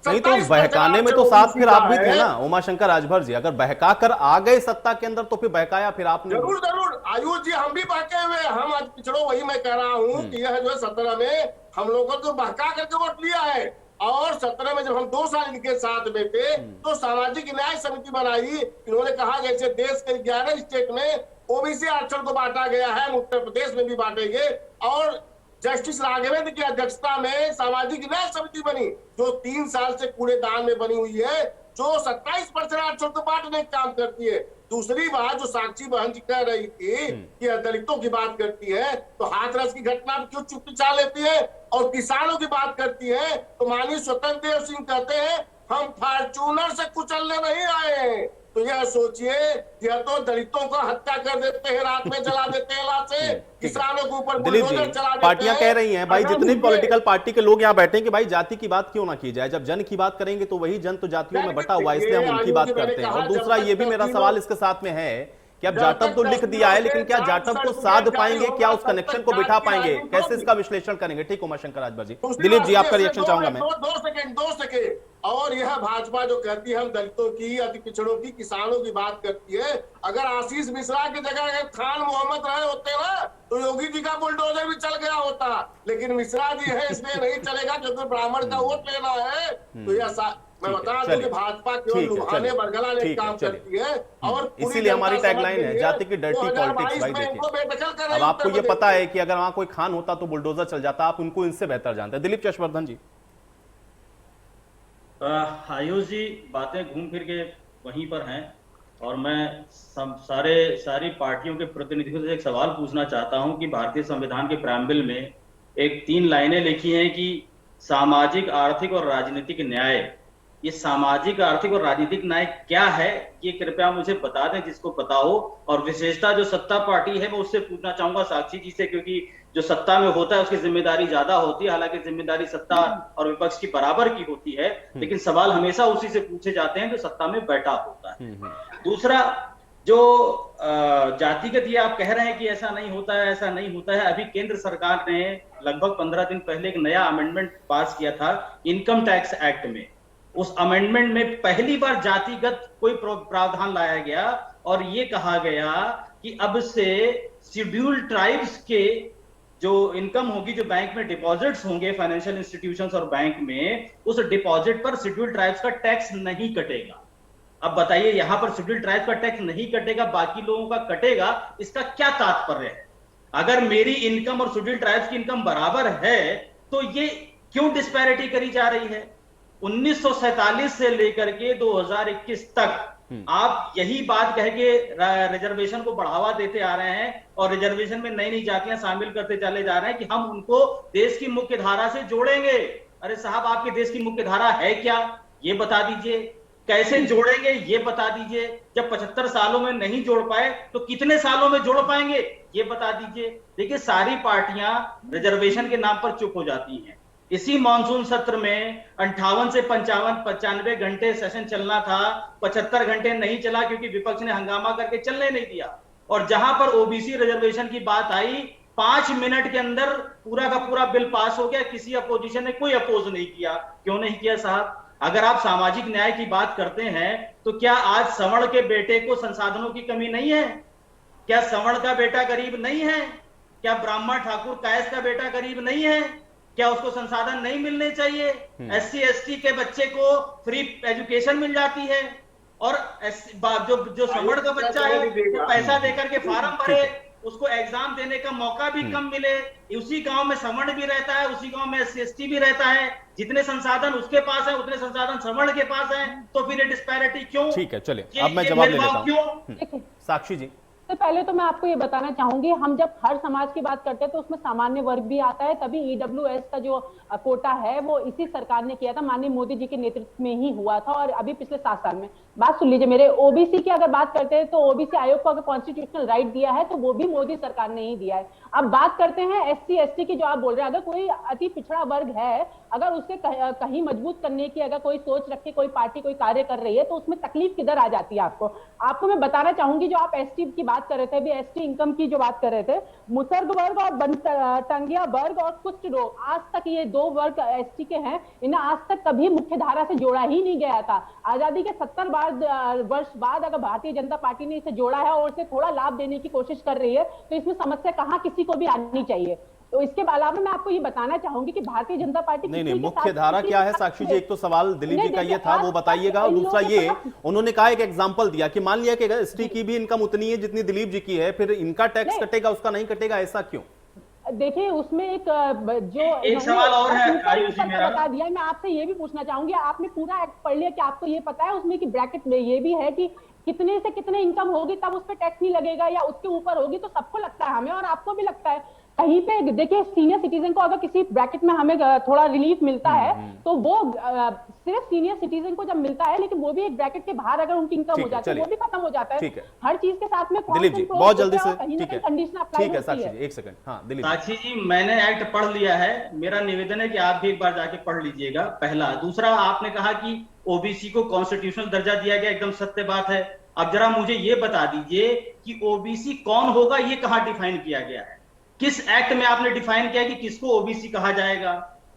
नहीं, तो बहकाने में तो साथ फिर आप भी थे ना उमाशंकर राजभर जी। अगर बहका कर आ गए सत्ता के अंदर तो फिर बहकाया फिर आपने। जरूर आयुष जी हम भी बहके हुए, हम आज पिछड़ो, वही मैं कह रहा हूँ कि यह जो है 17 में हम लोगों को तो बहका करके वोट लिया है, और 17 में जब हम 2 साल इनके साथ में थे तो सामाजिक न्याय समिति बनाई। इन्होंने कहा जैसे देश के 11 स्टेट में ओबीसी आरक्षण को बांटा गया है, हम उत्तर प्रदेश में भी बांटेंगे। और जस्टिस राघवेंद्र की अध्यक्षता में सामाजिक न्याय समिति बनी, जो 3 साल से कूड़ेदान में बनी हुई है, जो 27% आरक्षण को बांटने का काम करती है। दूसरी बात जो साक्षी बहन जी कह रही थी कि दलितों की बात करती है, तो हाथरस की घटना क्यों चुपचाप लेती है, और किसानों की बात करती है तो माननीय स्वतंत्र देव सिंह कहते हैं हम फॉर्च्यूनर से कुचलने नहीं आए हैं। तो यह सोचिए, यह तो दलितों को हत्या कर देते हैं, रात में जला देते हैं लाशें, किसानों के ऊपर दिलीप जी, बुलडोजर चला देते हैं। पार्टियां कह रही हैं भाई, जितनी पॉलिटिकल पार्टी के लोग यहाँ बैठे हैं कि भाई जाति की बात क्यों ना की जाए, जब जन की बात करेंगे तो वही जन तो जातियों में बटा हुआ है, इसलिए हम उनकी बात करते हैं। और दूसरा ये भी मेरा सवाल इसके साथ में है कि अब जाटव तो लिख दिया है, लेकिन क्या जाटव को साध पाएंगे, क्या उस कनेक्शन को बिठा पाएंगे, कैसे इसका विश्लेषण करेंगे? ठीक, उमाशंकर राजभर जी। दिलीप जी आपका रिएक्शन चाहूंगा मैं। 2 सेकेंड। और यह भाजपा जो कहती है हम दलितों की, अति पिछड़ों की, किसानों की बात करती है, अगर आशीष मिश्रा की जगह अगर खान मोहम्मद रहे होते ना तो योगी जी का बुलडोजर भी चल गया होता, लेकिन मिश्रा जी है इसलिए नहीं चलेगा क्योंकि ब्राह्मण का वोट लेना है। तो यह मैं बता दूं कि भाजपा केवल लुभाने बरगलाने काम करती है, और इसीलिए हमारी टैगलाइन है जाति की डर्टी पॉलिटिक्स। भाई देखिए, अब आपको ये पता है कि अगर वहां कोई खान होता तो बुलडोजर चल जाता, आप उनको इनसे बेहतर जानते हैं। दिलीप यशवर्धन जी। आयुष जी बातें घूम फिर के वहीं पर हैं, और मैं सारी पार्टियों के प्रतिनिधियों से एक सवाल पूछना चाहता हूं कि भारतीय संविधान के प्रेम्बल में एक 3 लाइनें लिखी हैं कि सामाजिक, आर्थिक और राजनीतिक न्याय। ये सामाजिक, आर्थिक और राजनीतिक न्याय क्या है, ये कृपया मुझे बता दें जिसको पता हो। और विशेषता जो सत्ता पार्टी है मैं उससे पूछना चाहूंगा साक्षी जी से, क्योंकि जो सत्ता में होता है उसकी जिम्मेदारी ज्यादा होती है, हालांकि जिम्मेदारी सत्ता और विपक्ष की बराबर की होती है, लेकिन सवाल हमेशा उसी से पूछे जाते हैं जो सत्ता में बैठा होता है। दूसरा, जो जातिगत ये आप कह रहे हैं कि ऐसा नहीं होता है, ऐसा नहीं होता है। अभी केंद्र सरकार ने लगभग 15 दिन पहले एक नया अमेंडमेंट पास किया था इनकम टैक्स एक्ट में। उस अमेंडमेंट में पहली बार जातिगत कोई प्रावधान लाया गया, और ये कहा गया कि अब से शेड्यूल्ड ट्राइब्स के जो इनकम होगी, जो बैंक में डिपॉजिट्स होंगे फाइनेंशियल इंस्टीट्यूशंस और बैंक में, उस डिपॉजिट पर शेड्यूल्ड ट्राइब्स का टैक्स नहीं कटेगा। अब बताइए, यहां पर शेड्यूल्ड ट्राइब्स का टैक्स नहीं कटेगा, बाकी लोगों का कटेगा, इसका क्या तात्पर्य है? अगर मेरी इनकम और शेड्यूल्ड ट्राइब्स की इनकम बराबर है तो ये क्यों डिस्पैरिटी करी जा रही है? 1947 से लेकर के 2021 तक आप यही बात कह के रिजर्वेशन को बढ़ावा देते आ रहे हैं, और रिजर्वेशन में नई नई जातियां शामिल करते चले जा रहे हैं कि हम उनको देश की मुख्य धारा से जोड़ेंगे। अरे साहब, आपके देश की मुख्य धारा है क्या, ये बता दीजिए। कैसे जोड़ेंगे ये बता दीजिए। जब 75 सालों में नहीं जोड़ पाए तो कितने सालों में जोड़ पाएंगे ये बता दीजिए। देखिए, सारी पार्टियां रिजर्वेशन के नाम पर चुप हो जाती हैं। इसी मॉनसून सत्र में 58 से 95 घंटे सेशन चलना था, 75 घंटे नहीं चला क्योंकि विपक्ष ने हंगामा करके चलने नहीं दिया। और जहां पर ओबीसी रिजर्वेशन की बात आई, 5 मिनट के अंदर पूरा का पूरा बिल पास हो गया। किसी अपोजिशन ने कोई अपोज नहीं किया। क्यों नहीं किया साहब? अगर आप सामाजिक न्याय की बात करते हैं तो क्या आज सवर्ण के बेटे को संसाधनों की कमी नहीं है? क्या सवर्ण का बेटा गरीब नहीं है? क्या ब्राह्मण ठाकुर कायस्थ का बेटा गरीब नहीं है? क्या उसको संसाधन नहीं मिलने चाहिए? SC ST के बच्चे को फ्री एजुकेशन मिल जाती है, और जो सवर्ण का बच्चा है वो पैसा देकर के फार्म भरे, उसको एग्जाम देने का मौका भी कम मिले। उसी गांव में सवर्ण भी रहता है, उसी गांव में SC ST भी रहता है। जितने संसाधन उसके पास है उतने संसाधन सवर्ण के पास है, तो फिर ये डिस्पैरिटी क्यों? ठीक है, चलिए अब मैं जवाब दे देता हूं। साक्षी जी, तो पहले तो मैं आपको ये बताना चाहूंगी, हम जब हर समाज की बात करते हैं तो उसमें सामान्य वर्ग भी आता है। तभी EWS का जो कोटा है वो इसी सरकार ने किया था, माननीय मोदी जी के नेतृत्व में ही हुआ था, और अभी पिछले 7 साल में। बात सुन लीजिए मेरे। ओबीसी की अगर बात करते हैं तो ओबीसी आयोग को अगर कॉन्स्टिट्यूशनल राइट दिया है तो वो भी मोदी सरकार ने ही दिया है। अब बात करते हैं SC ST की, जो आप बोल रहे हैं, अगर कोई अति पिछड़ा वर्ग है अगर उसके कहीं मजबूत करने की अगर कोई सोच रख के कोई पार्टी कोई कार्य कर रही है तो उसमें तकलीफ किधर आ जाती है आपको मैं बताना चाहूंगी, जो आप एसटी की बात कर रहे थे अभी, एसटी इनकम की जो बात कर रहे थे, मुसर्ग वर्ग और टंगिया वर्ग और कुष्ठ रोग, आज तक ये 2 वर्ग एसटी के हैं, इन्हें आज तक कभी मुख्य धारा से जोड़ा ही नहीं गया था। आजादी के 70 वर्ष बाद अगर भारतीय जनता पार्टी ने इसे जोड़ा है और इसे थोड़ा लाभ देने की कोशिश कर रही है तो इसमें समस्या कहां किसी को भी आनी चाहिए। तो इसके अलावा मैं आपको ये बताना चाहूंगी कि भारतीय जनता पार्टी नहीं मुख्य धारा क्या है साक्षी जी? एक तो सवाल दिलीप जी का ये था, वो बताइएगा, और दूसरा ये उन्होंने कहा एक एग्जांपल दिया कि मान लिया कि एसटी की भी इनकम उतनी है जितनी दिलीप जी की है, फिर इनका टैक्स कटेगा उसका नहीं कटेगा, ऐसा क्यों? देखिए उसमें एक सवाल और है आयुषी मेरा, बता दिया। मैं आपसे ये भी पूछना चाहूंगी, आपने पूरा एक्ट पढ़ लिया कि आपको ये पता है उसमें कि ब्रैकेट में ये भी है कि कितने से कितने इनकम होगी तब उस पर टैक्स नहीं लगेगा, या उसके ऊपर होगी तो सबको लगता है, हमें और आपको भी लगता है। कहीं पे देखिए सीनियर सिटीजन को अगर किसी ब्रैकेट में हमें थोड़ा रिलीफ मिलता है तो वो सिर्फ सीनियर सिटीजन को जब मिलता है, लेकिन वो भी एक ब्रैकेट के बाहर अगर उनकी इनकम हो जाती है वो भी खत्म हो जाता है। हर चीज के साथ में दिलीप जी बहुत जल्दी से, ठीक है कंडीशन ठीक है साक्षी जी, एक सेकंड। हाँ दिलीप साक्षी जी, मैंने एक्ट पढ़ लिया है, मेरा निवेदन है कि आप भी एक बार जाके पढ़ लीजिएगा, पहला। दूसरा, आपने कहा कि ओबीसी को कॉन्स्टिट्यूशनल दर्जा दिया गया, एकदम सत्य बात है। अब जरा मुझे ये बता दीजिए कि ओबीसी कौन होगा, ये कहां डिफाइन किया गया है? किस एक्ट में आपने डिफाइन किया कि किसको ओबीसी कहा जाएगा?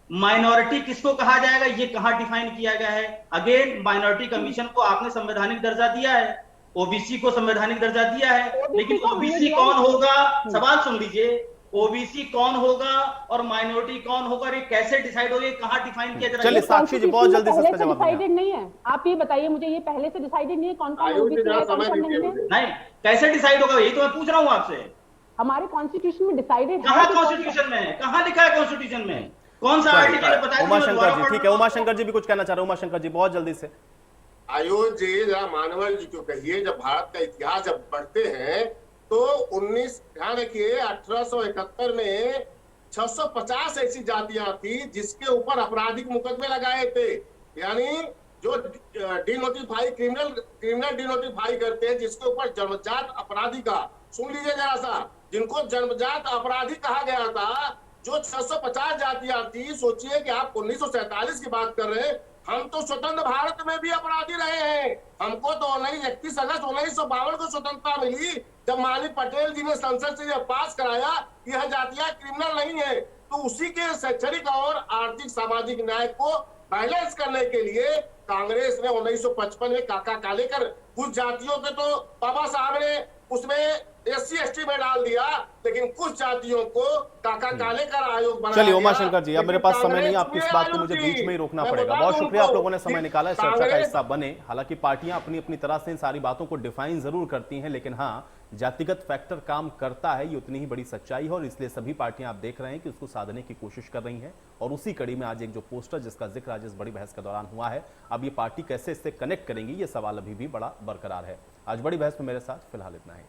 माइनॉरिटी किसको कहा जाएगा, ये कहां डिफाइन किया गया है? अगेन, माइनॉरिटी कमीशन को आपने संवैधानिक दर्जा दिया है, ओबीसी को संवैधानिक दर्जा दिया है, लेकिन ओबीसी कौन होगा, सवाल सुन लीजिए, ओबीसी कौन होगा और माइनॉरिटी कौन होगा, ये कैसे डिसाइड होगा, कहां डिफाइन किया जाएगा? चलिए साक्षी जी बहुत जल्दी से इसका जवाब डिसाइडेड नहीं है, आप ये बताइए मुझे, ये पहले से डिसाइडेड नहीं है कौन कौन ओबीसी है कौन कौन नहीं है? नहीं, कैसे डिसाइड होगा, यही तो मैं पूछ रहा हूं आपसे। हमारे कॉन्स्टिट्यूशन में डिसाइडेड कहां कॉन्स्टिट्यूशन में, कहां लिखा है कॉन्स्टिट्यूशन में, कौन सा आर्टिकल बताइए? उमाशंकर जी, ठीक है, उमाशंकर जी भी कुछ कहना चाह रहे हैं, उमाशंकर जी बहुत जल्दी से। आयुष जी जरा मानवर जी को कहिए, जब भारत का इतिहास जब पढ़ते हैं तो 19 ध्यान रखिए 1871 में 650 ऐसी जातियां थी जिसके ऊपर आपराधिक मुकदमे लगाए थे, यानी जो डिनोटिफाई क्रिमिनल डिनोटिफाई करते हैं, जिसके ऊपर जन्मजात अपराधी का, सुन लीजिए जरा सा, जिनको जन्मजात अपराधी कहा गया था, जो 650 जातियां थी। सोचिए कि आप 1947 की बात कर रहे हैं, हम तो स्वतंत्र भारत में भी अपराधी रहे हैं। हमको तो 31 अगस्त 1952 को स्वतंत्रता मिली, जब माननीय पटेल जी ने संसद से यह पास कराया कि यह जातियां क्रिमिनल नहीं है। तो उसी के शैक्षणिक और आर्थिक सामाजिक न्याय को बैलेंस करने के लिए कांग्रेस ने 1955 में काका कालेकर, कुछ जातियों के तो बाबा साहब ने उसमें SC/ST में डाल दिया, लेकिन कुछ जातियों को काका कालेकर आयोग बनाया। चलिए उमाशंकर जी, अब मेरे पास समय नहीं, आपकी इस बात को मुझे बीच में ही रोकना पड़ेगा। बहुत शुक्रिया आप लोगों ने समय निकाला, इस चर्चा का हिस्सा बने। हालांकि पार्टियां अपनी अपनी तरह से इन सारी बातों को डिफाइन जरूर करती हैं, लेकिन हाँ जातिगत फैक्टर काम करता है, ये उतनी ही बड़ी सच्चाई है, और इसलिए सभी पार्टियां आप देख रहे हैं कि उसको साधने की कोशिश कर रही हैं। और उसी कड़ी में आज एक जो पोस्टर जिसका जिक्र आज इस बड़ी बहस के दौरान हुआ है, अब ये पार्टी कैसे इससे कनेक्ट करेंगी, ये सवाल अभी भी बड़ा बरकरार है। आज बड़ी बहस में मेरे साथ फिलहाल इतना ही।